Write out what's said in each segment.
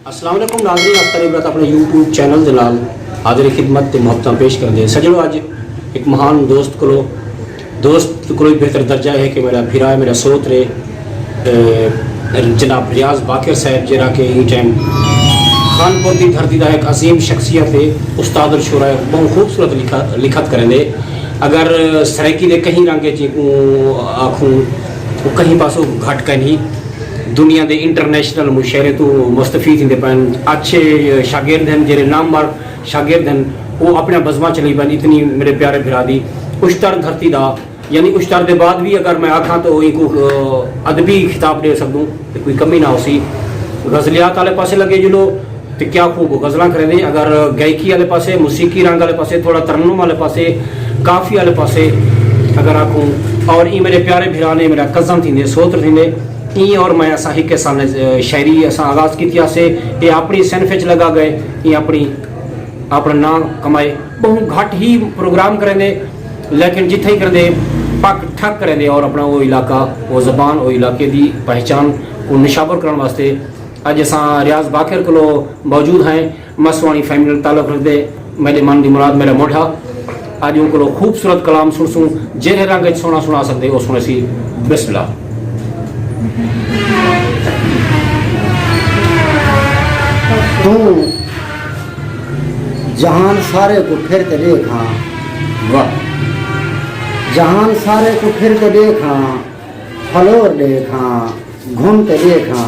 अस्सलाम वालेकुम नाज़रीन, अख्तर इबरत अपने यूट्यूब चैनल के नाल हाजिर खिदमत ते मुहब्बत पेश कर दे सजनो। अज एक महान दोस्त को बेहतर दर्जा है कि मेरा फिरा है, मेरा सोत रे जनाब रियाज बाकर साहब जरा के ई टाइम खानपुर की धरती का एक अजीम शख्सियत है। उस्ताद और शुरा बहुत खूबसूरत लिखत करेंगे। अगर सराइकी दे कहीं रंगे आखूँ तो कहीं पासों घट कर नहीं दुनिया के इंटरनेशनल मुशायरे तो मुस्तफीद होंगे पैन। अच्छे शागिर्द हैं जेरे नामवर शागिर्द हैं, वो अपना बज़मा चली पैन। इतनी मेरे प्यारे फिरा दी उश्तर धरती का यानी उश्तर के बाद भी अगर मैं आखा तो इनको अदबी खिताब दे सकूँ तो कोई कमी ना हो सी। गज़लियात वाले पासे लगे जुलो तो क्या खूब गज़लां करें। अगर गायकी वाले पासे, मौसीकी रंग वाले पासे, थोड़ा तरन्नुम वाले पासे, काफ़ी वाले पासे अगर आखूँ और ये मेरे प्यारे भिरा ने मेरा कज़न थी सोत्र थी ई और मैं असा ही के सामने शायरी असा आगाज़ की से ये अपनी सनफिच लगा गए। ये अपना नाम कमाए बहुत घट ही प्रोग्राम करेंगे, लेकिन जिथे ही करेंगे पक ठक करेंगे और अपना वो इलाका, वो ज़बान, वो इलाके की पहचान को निशावर करने वास्ते अज असा रियाज बाकर को मौजूद हैं। मसवानी फैमिली ताल्लुक रखते मेरे मन की मुराद मेरा मोढ़ा। अज उनको खूबसूरत कलाम सुनसूँ जेरे रंग सोना सुना सकते वो सुने सी। बिस्मिल्लाह। तू जहान सारे को फिर ते देखा, वाह। जहान सारे को फिर ते देखा, फलोर देखा, घूमते देखा,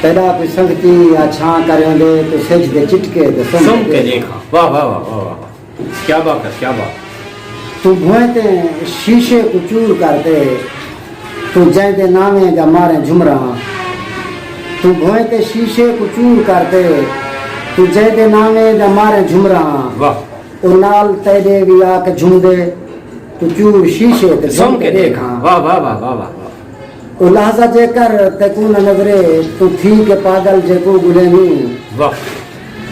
पैदा की संगति या छां करेंगे तो सज दे चिटके तो सुन के देखा। वाह वाह वाह वाह वाह, क्या बात है, क्या बात। तू भोंते शीशे को चूर करते, तू जैदे नामे जा मारे झुमरा। तू भोंते शीशे को चूर करते, तू जैदे नामे जा मारे झुमरा। वाह। ओ नाल तेरे भी आके झुमदे, तू चूर शीशे ते सुन के देखा। वाह वाह वाह वाह वाह। ओ लहजा जेकर तेकू न नजरे, तू थी के पागल जेको गुलेनी। वाह।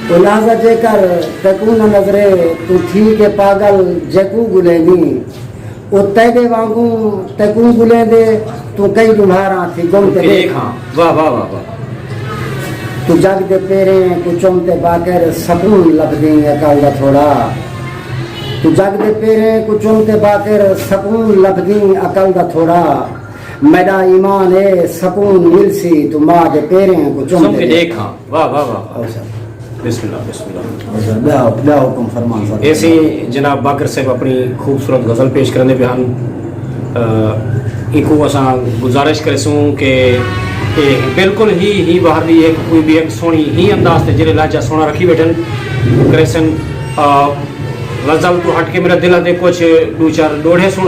ओ लहजा जेकर तेकू न नजरे, तू थी के पागल जेको गुलेनी। ओ तेरे वांगू तेकू गुले दे, तू कई दुम्हारा थी गुम ते देखा। वाह वाह वाह वाह। तू जग दे पेरे तू चुमते बाकर सकून लभदी अकल दा थोड़ा। तू जग दे पेरे तू चुमते बाकर सकून लभदी अकल दा थोड़ा। मेरा ईमान है सकून मिलसी, तू माँ दे पेरे को चुमते देखा। वाह वाह वाह। बिस्मिल्लाह बिस्मिल्लाह। ब्याह हुकुम फरमान सर। ऐसे जनाब बाकर साहब अपनी खूबसूरत गज़ल पेश करने पे हम इनको असा गुजारिश करेसूँ कि बिल्कुल ही बाहर दी एक कोई भी एक सोनी ही अंदाज से जिले लाचा सोना रखी बैठन करेसन। गज़ल तो हट के मेरा दिल है कुछ दो चार डोढ़े सुन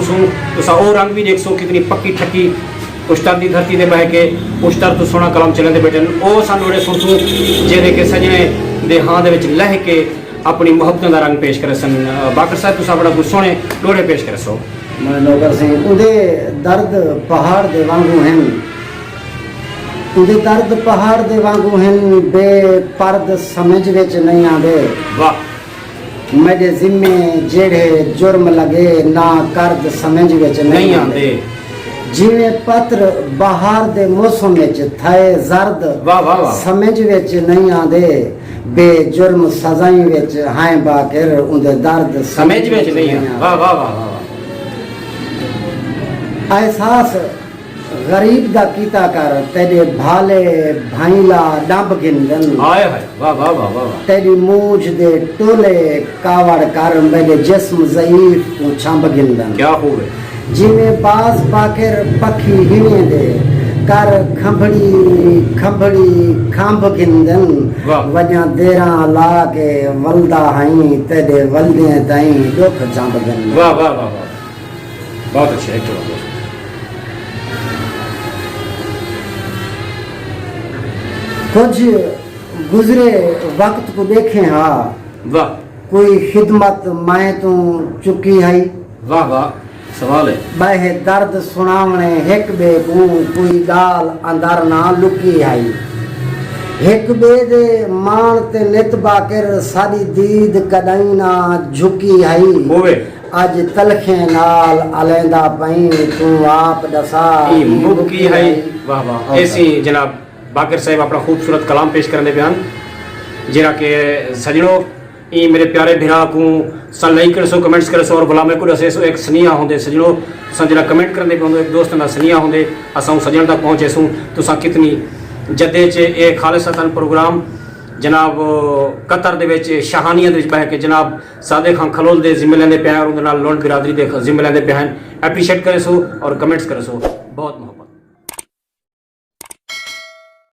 तो ओ रंग भी देख सो कितनी पक्की ठक्की उश्तर की धरती दे बह के उश्तर तो सोना कलम चलते बैठन ओ सन डोढ़े सुन जेरे के सजने दे हां दे विच लह के अपनी मुहब्बत का रंग पेश करे सन। बाकर साहब तुसा बड़ा कुछ सोने डोढ़े पेश करे सो। मैं नौकर सिंह उदे दर्द पहाड़ दे वांगू हैं, उदे दर्द पहाड़ दे वांगू हैं, बेपर्द समझ विच नहीं आंदे। वाह। मेरे जिम्मे जेड़े जुर्म लगे ना कर्द समझ विच नहीं आंदे। जिवें पत्र बहार दे मौसम विच थाए जर्द समझ विच नहीं आंदे, बेजुर्म सजाई विच हाय बाकर उंदे दर्द समझ विच नहीं आंदे। वाह वाह वाह वाह। एहसास गरीब दा कीता कर, तेरे भाले भाईला डब गिनदन। हाय हाय वाह वाह वाह वाह। तेरी मूछ दे टोले कावड़ कर, मेरे जिस्म ज़ईफ को छंब गिनदन। क्या हो गए जिमें बाज बाकर पखी हिने दे कर खंभड़ी खंभड़ी खांब गिनदन। वजा देरा ला के वलदा हई, तेरे वलदे ताई दुख जंब गिनदन। वाह वाह वाह वाह, बहुत अच्छे एक। कुछ गुजरे वक्त को देखे हा, वाह। कोई खिदमत मैं तू चुकी है। वाह वाह, सवाल है। बह दर्द सुनावने हिक बे को कोई गाल अंदर ना लुकी है। हिक बे दे मान ते नित बाकर सारी दीद कदई ना झुकी है। अज तलखे नाल अलेंदा पई, तू आप दसा मुकी है। वाह वाह। ऐसी जनाब बाकर साहब अपना खूबसूरत कलाम पेश करने बयान जरा के सजड़ो ई मेरे प्यारे भिरा को सन लाइक कर सो कमेंट्स कर सो और बुलामे को असे एक सनिया होंदे सजड़ो तुसा जरा कमेंट करने पे एक दोस्त ना सनिया होंदे असां सजण तक पहुंचे सूं तुसा कितनी जदे च ए खालिसतन प्रोग्राम जनाब कतर दे विच शाहानिया दे विच बह के जनाब सादे खान खलोल दे जिम्मे लैंदे पे और उहदे नाल लोन बिरादरी दे जिम्मे लैंदे पे हैं एप्रीशिएट करे सो और कमेंट्स करे सो बहुत